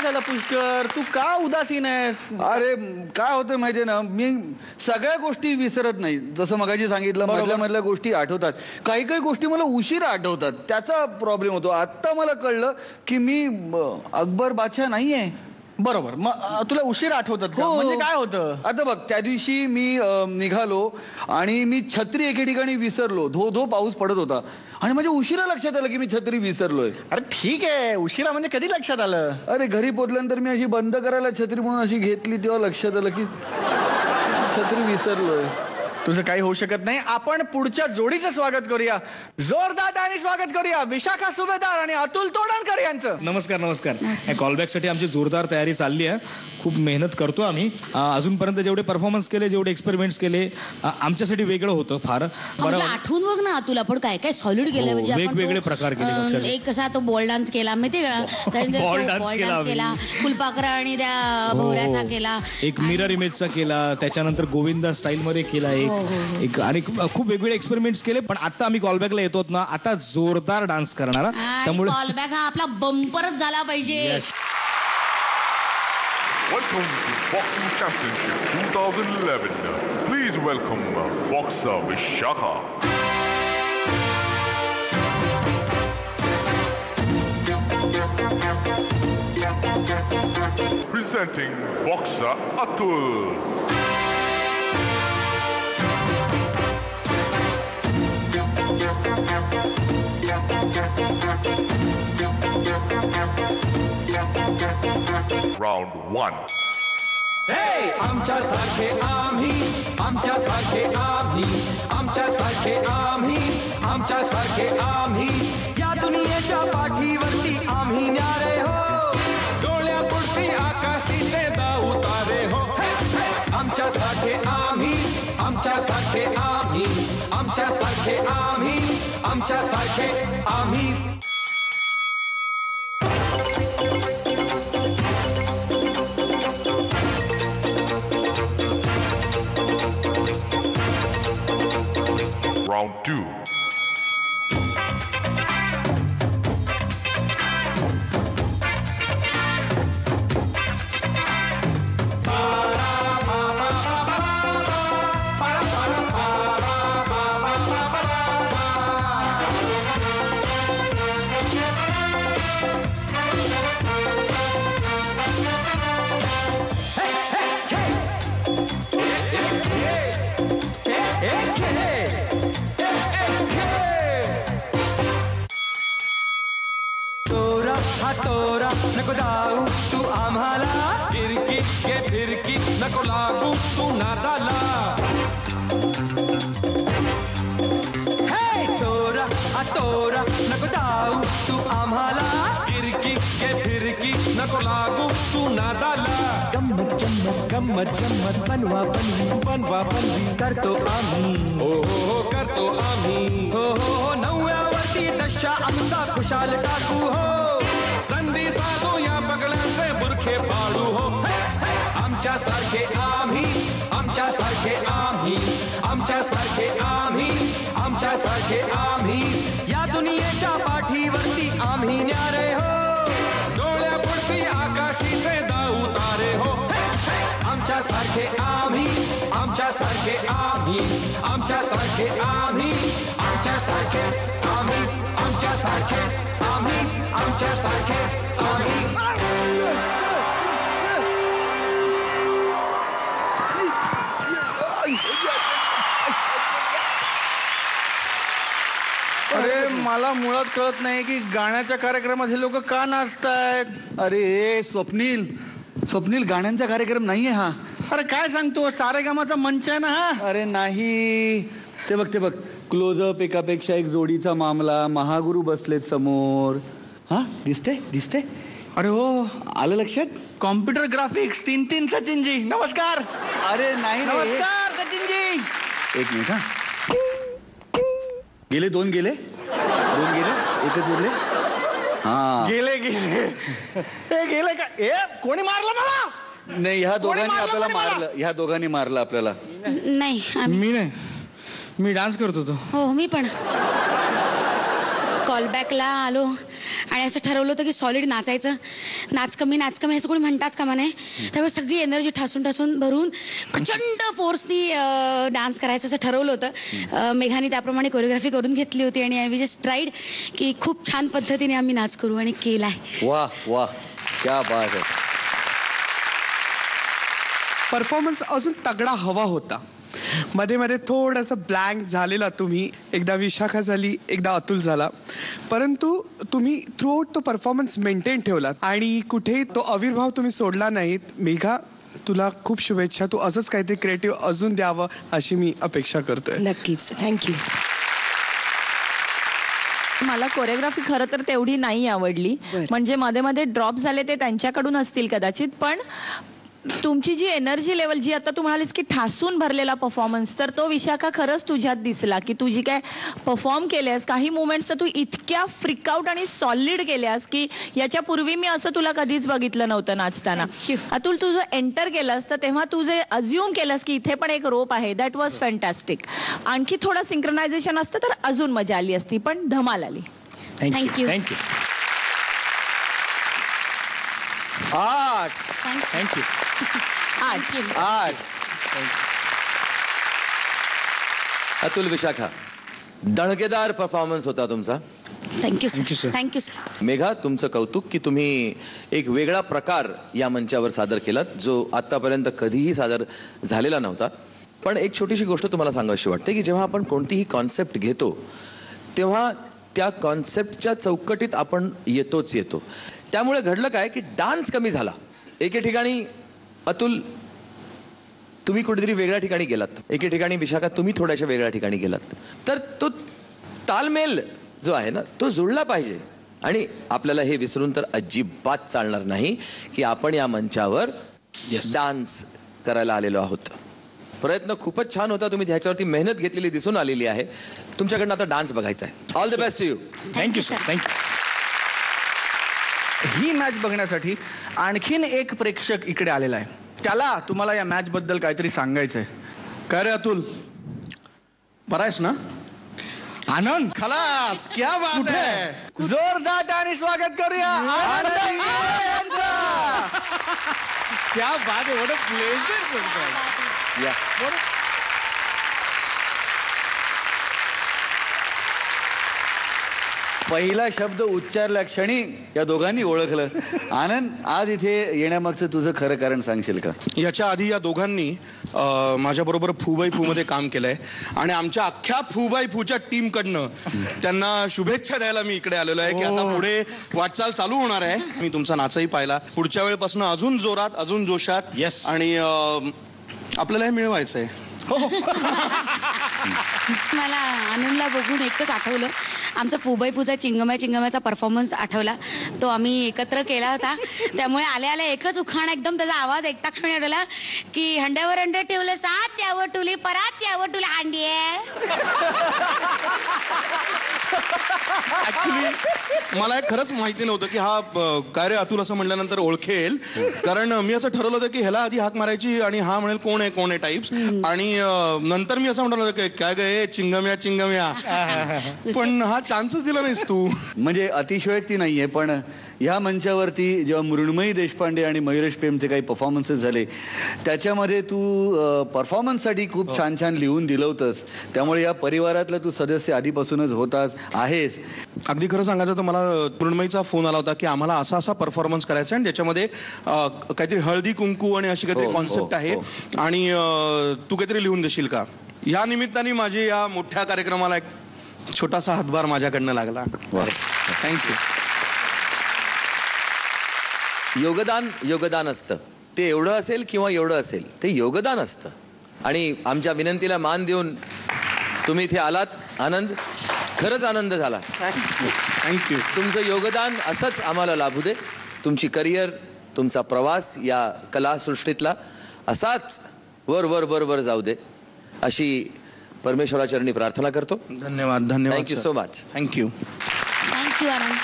झालं पुष्कर? तू का उदासीन आहेस? अरे काय होतं माहितीये ना, मी सगळ्या गोष्टी विसरत नाही. जसं मगाशी सांगितलं, मधल्या गोष्टी आठवतात. काही काही गोष्टी मला उशिरा आठवतात, त्याचा प्रॉब्लेम होतो. आता मला कळलं की मी अकबर बादशाह नाहीये. बरोबर. मग तुला उशीर आठवतात का? म्हणजे काय होतं? आता बघ, त्या दिवशी मी निघालो आणि मी छत्री एके ठिकाणी विसरलो. धो धो पाऊस पडत होता आणि माझ्या उशिरा लक्षात आलं की मी छत्री विसरलोय. अरे ठीक आहे, उशिरा म्हणजे कधी लक्षात आलं? अरे घरी पोचल्यानंतर मी अशी बंद करायला छत्री म्हणून अशी घेतली, तेव्हा लक्षात आलं की छत्री विसरलोय. तुझं काही होऊ शकत नाही. आपण पुढच्या जोडीचं स्वागत करूया. जोरदार आणि स्वागत करूया विशाखा सुभेदार आणि अतुल तोडणकर यांचं. नमस्कार. नमस्कार. कॉलबॅकसाठी आमची जोरदार तयारी चालली आहे. खूप मेहनत करतो आम्ही. अजूनपर्यंत जेवढे परफॉर्मन्स केले, जेवढे एक्सपेरिमेंट्स केले, आमच्यासाठी वेगळं होतं फार. आठवून बघ ना तुला, पण काय काय सॉलिड केलं. म्हणजे वेगवेगळे प्रकार केले. एक कसा तो बॉल डान्स केला माहिती का? बॉल डान्स केला, फुलपाखरा आणि त्या भोवऱ्याचा केला, एक मिरर इमेजचा केला, त्याच्यानंतर गोविंदा स्टाईल मध्ये केला एक आणि खूप वेगवेगळे एक्सपेरिमेंट्स केले. पण आता आम्ही कॉलबॅकला येतो ना, आता जोरदार डान्स करणार. त्यामुळे कॉलबॅक हा आपला बंपरच झाला पाहिजे. Welcome to Boxing Championship 2011. Please welcome boxer Vishakha. Presenting boxer Atul. Round 1. Hey, आमच्यासारखे आम्हीच, आमच्यासारखे आम्हीच, आमच्यासारखे आम्हीच, आमच्यासारखे आम्हीच. या दुनियेच्या पाठीवरती आम्ही न्यारे हो. डोळ्यापुरती आकाशीचे दाव उतारे हो. आमच्यासारखे आम्हीच, आमच्यासारखे आम्हीच, आमच्यासारखे आम्हीच, आमच्यासारखे आम्हीच. Round 2. तोरा नको दाऊ तू आम्हाला, फिरकी घे फिरकी नको लागू तू नादाला. हे तोरा तोरा नको दाऊ तू आम्हाला, फिरकी घे फिरकी नको लागू तू नादाला. गम्मत जम्मत गम्मत जम्मत बनवा बनवी बनवा बनवी करतो आम्ही. हो हो हो करतो आम्ही. हो हो हो नव्यावरती दशा आमचा खुशाल टाकू हो. संधी साधू या बगड्यांचे बुरखे पाडू हो. आमच्यासारखे आम्हीच, आमच्यासारखे आम्हीच, आमच्यासारखे आम्हीच, आमच्यासारखे आम्हीच. या दुनियेच्या पाठीवरती आम्ही न्यारे हो. डोळ्यापुरती आकाशीचे दाव उतारे हो. आमच्यासारखे आम्हीच, आमच्यासारखे आम्हीच, आमच्यासारखे आम्हीच, आमच्यासारखे आम्हीच, आमच्यासारखे आम्हीच, आमच्यासारखे आम्हीच. अरे मला मुळात कळत नाही की गाण्याच्या कार्यक्रमात हे लोक का नाचतायत. अरे स्वप्नील गाण्यांचा कार्यक्रम नाहीये हा. अरे काय सांगतो, सारेगामाचा मंच आहे ना हा. अरे नाही, ते बघ क्लोजअप, एकापेक्षा एक जोडीचा मामला, महागुरु बसलेत समोर. हा दिसते. अरे हो, आलं लक्षात. कॉम्प्युटर ग्राफिक्स 3 सचिनजी नमस्कार. अरे नाही, नमस्कार सचिनजी. एक मिनिट. हा गेले दोन गेले एकच उरले. हा गेले का? कोणी मारलं मला? नाही, ह्या दोघांनी मारलं आपल्याला. नाही मी डान्स करत होतो. हो मी पण. कॉलबॅकला आलो आणि असं ठरवलं होतं की सॉलिड नाचायचं, नाच कमी असं कोणी म्हणताच कामा नये. त्यामुळे सगळी एनर्जी ठासून भरून प्रचंड फोर्सनी डान्स करायचं असं ठरवलं होतं. मेघाने त्याप्रमाणे कोरिओग्राफी करून घेतली होती आणि आय वी जस्ट ट्राईड की खूप छान पद्धतीने आम्ही नाच करू आणि केलाय. वा वा, क्या बात आहे. परफॉर्मन्स अजून तगडा हवा होता. मध्ये मध्ये थोडंसं ब्लँक झालेला तुम्ही. एकदा विशाखा झाली, एकदा अतुल झाला, परंतु तुम्ही थ्रूआउट तो परफॉर्मन्स मेंटेन ठेवलात आणि कुठेही तो आविर्भाव तुम्ही सोडला नाहीत. मेघा, तुला खूप शुभेच्छा. तू असंच काहीतरी क्रिएटिव्ह अजून द्यावं अशी मी अपेक्षा करतोय. नक्कीच, थँक्यू. मला कोरिओग्राफी खरं तर तेवढी नाही आवडली. म्हणजे मध्ये मध्ये ड्रॉप झाले ते त्यांच्याकडून असतील कदाचित, पण तुमची जी एनर्जी लेवल जी आता तू म्हणालीस की ठासून भरलेला परफॉर्मन्स, तर तो विशाखा खरंच तुझ्यात दिसला की तू जी काय परफॉर्म केल्यास काही मुवमेंट्स तर तू इतक्या फ्रिकआउट आणि सॉलिड केल्यास की याच्यापूर्वी मी असं तुला कधीच बघितलं नव्हतं नाचताना. अतुल, तू जो एंटर केलास तर तेव्हा तू जे अज्युम केलास की इथे पण एक रोप आहे, दॅट वॉज फॅन्टॅस्टिक. आणखी थोडं सिंक्रोनायझेशन असतं तर अजून मजा आली असती, पण धमाल आली. Thank you. Thank you. Thank you. 8. Atul, Vishakha, दणकेदार परफॉर्मन्स होता तुमचा. Thank you sir. Thank you sir. Megha, तुमचं कौतुक की तुम्ही एक वेगळा प्रकार या मंचावर सादर केलात जो आतापर्यंत कधीही सादर झालेला नव्हता. पण एक छोटीशी गोष्ट तुम्हाला सांगावीशी वाटते की जेव्हा आपण कोणतीही कॉन्सेप्ट घेतो तेव्हा त्या कॉन्सेप्टच्या चौकटीत आपण येतो. त्यामुळे घडलं काय की डान्स कमी झाला. एके ठिकाणी अतुल तुम्ही कुठेतरी वेगळ्या ठिकाणी गेलात, एके ठिकाणी विशाखा तुम्ही थोड्याशा वेगळ्या ठिकाणी गेलात. तर तो तालमेल जो आहे ना तो जुळला पाहिजे. आणि आपल्याला हे विसरून तर अजिबात चालणार नाही की आपण या मंचावर डान्स करायला आलेलो आहोत. प्रयत्न खूपच छान होता. तुम्ही ह्याच्यावरती मेहनत घेतलेली दिसून आलेली आहे. तुमच्याकडनं आता डान्स बघायचा आहे. All the best to you. Thank you sir. Thank you. ही मॅच बघण्यासाठी आणखीन एक प्रेक्षक इकडे आलेला आहे. त्याला तुम्हाला या मॅच बद्दल काहीतरी सांगायचंय. काय रे अतुल, बरायस ना? आनंद, खलास, क्या बात आहे. जोरदार आणि स्वागत करूया आनंद यांचं. क्या बात आहे. What a pleasure. या. पहिला शब्द उच्चारल्या क्षणी या दोघांनी ओळखलं. आनंद, आज इथे येण्यामागचं तुझं खरं कारण सांगशील का? याच्या आधी या दोघांनी माझ्याबरोबर फूबाई फूमध्ये काम केलंय आणि आमच्या अख्ख्या फूबाई फूच्या टीमकडनं त्यांना शुभेच्छा द्यायला मी इकडे आलेलो आहे की आता पुढे वाटचाल चालू होणार आहे. मी तुमचा नाचही पाहिला. पुढच्या वेळेपासून अजून जोरात, अजून जोशात. Yes. आणि आपल्याला हे मिळवायचं आहे. मला आनंदला बघून एकच आठवलं, आमचा फुबाई पूजा चिंगम्याचा परफॉर्मन्स आठवला. तो आम्ही एकत्र केला होता. त्यामुळे आल्या एकच उखाण एकदम त्याचा आवाज ऐकता क्षणी आठवला की हंड्यावर हंडे ठेवलं सात त्यावर टुली परात त्यावर तुला हांडी आहे. ऍक्च्युली मला खरंच माहिती नव्हतं की हा काय रे अतुल असं म्हटल्यानंतर ओळखेल. कारण मी असं ठरवलं होतं की ह्याला आधी हाक मारायची आणि हा म्हणेल कोण आहे टाईप्स. आणि नंतर मी असं म्हटलं होतं काय गे चिंगम्या. पण हा चान्सच दिला नाहीस तू. म्हणजे अतिशयोक्ती नाहीये, पण ह्या मंचावरती जेव्हा मृण्मयी देशपांडे आणि मयुरेश पेमचे काही परफॉर्मन्सेस झाले त्याच्यामध्ये तू परफॉर्मन्ससाठी खूप छान छान लिहून दिलं होतंस. त्यामुळे या परिवारातला तू सदस्य आधीपासूनच होतास आहेस. अगदी खरं सांगायचं तर मला मृण्मयीचा फोन आला होता की आम्हाला असा परफॉर्मन्स करायचा आहे आणि त्याच्यामध्ये काहीतरी हळदी कुंकू आणि अशी काहीतरी कॉन्सेप्ट आहे आणि तू काहीतरी लिहून देशील का. या निमित्ताने माझी या मोठ्या कार्यक्रमाला एक छोटासा हातभार माझ्याकडनं लागला. थँक्यू. योगदान असतं. ते एवढं असेल किंवा एवढं असेल, ते योगदान असतं. आणि आमच्या विनंतीला मान देऊन तुम्ही इथे आलात. आनंद, खरंच आनंद झाला. थँक्यू. तुमचं योगदान असंच आम्हाला लाभू दे. तुमची करिअर, तुमचा प्रवास या कलासृष्टीतला असाच वर वर वर वर जाऊ दे अशी परमेश्वराचरणी प्रार्थना करतो. धन्यवाद. Thank you so much. Thank you. Thank you आनंद.